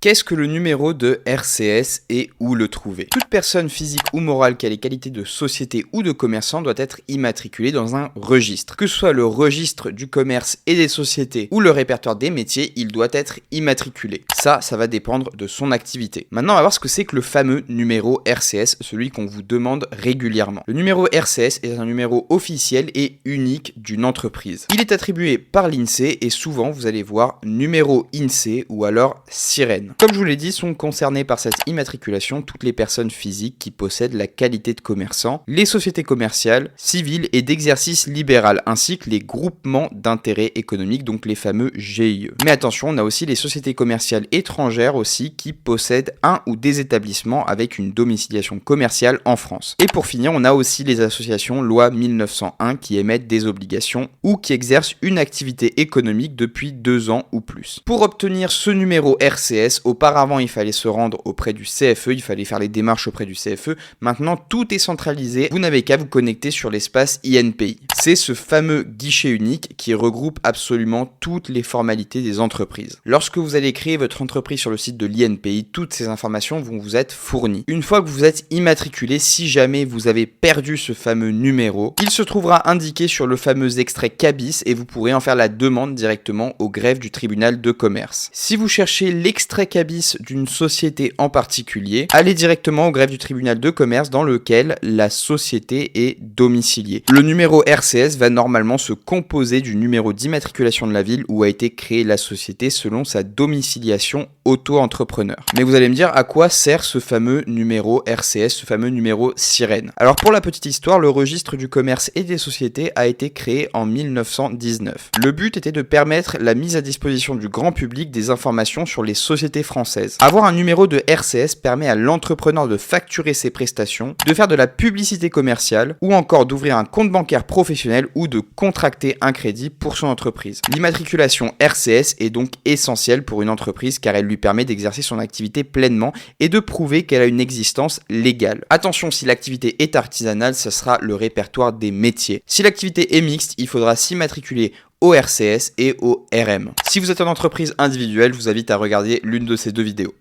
Qu'est-ce que le numéro de RCS et où le trouver? Toute personne physique ou morale qui a les qualités de société ou de commerçant doit être immatriculée dans un registre. Que ce soit le registre du commerce et des sociétés ou le répertoire des métiers, il doit être immatriculé. Ça va dépendre de son activité. Maintenant, on va voir ce que c'est que le fameux numéro RCS, celui qu'on vous demande régulièrement. Le numéro RCS est un numéro officiel et unique d'une entreprise. Il est attribué par l'INSEE et souvent, vous allez voir numéro INSEE ou alors sirène. Comme je vous l'ai dit, sont concernées par cette immatriculation toutes les personnes physiques qui possèdent la qualité de commerçant, les sociétés commerciales, civiles et d'exercice libéral, ainsi que les groupements d'intérêt économique, donc les fameux GIE. Mais attention, on a aussi les sociétés commerciales étrangères aussi qui possèdent un ou des établissements avec une domiciliation commerciale en France. Et pour finir, on a aussi les associations loi 1901 qui émettent des obligations ou qui exercent une activité économique depuis 2 ans ou plus. Pour obtenir ce numéro RCS, auparavant, il fallait se rendre auprès du CFE, il fallait faire les démarches auprès du CFE. Maintenant, tout est centralisé. Vous n'avez qu'à vous connecter sur l'espace INPI. C'est ce fameux guichet unique qui regroupe absolument toutes les formalités des entreprises. Lorsque vous allez créer votre entreprise sur le site de l'INPI, toutes ces informations vont vous être fournies. Une fois que vous êtes immatriculé, si jamais vous avez perdu ce fameux numéro, il se trouvera indiqué sur le fameux extrait CABIS et vous pourrez en faire la demande directement au greffe du tribunal de commerce. Si vous cherchez l'extrait CABIS d'une société en particulier, allez directement au greffe du tribunal de commerce dans lequel la société est domiciliée. Le numéro RCS va normalement se composer du numéro d'immatriculation de la ville où a été créée la société selon sa domiciliation auto-entrepreneur. Mais vous allez me dire à quoi sert ce fameux numéro RCS, ce fameux numéro sirène. Alors pour la petite histoire, le registre du commerce et des sociétés a été créé en 1919. Le but était de permettre la mise à disposition du grand public des informations sur les sociétés françaises. Avoir un numéro de RCS permet à l'entrepreneur de facturer ses prestations, de faire de la publicité commerciale ou encore d'ouvrir un compte bancaire professionnel ou de contracter un crédit pour son entreprise. L'immatriculation RCS est donc essentielle pour une entreprise car elle lui permet d'exercer son activité pleinement et de prouver qu'elle a une existence légale. Attention, si l'activité est artisanale, ce sera le répertoire des métiers. Si l'activité est mixte, il faudra s'immatriculer au RCS et au RM. Si vous êtes une entreprise individuelle, je vous invite à regarder l'une de ces deux vidéos.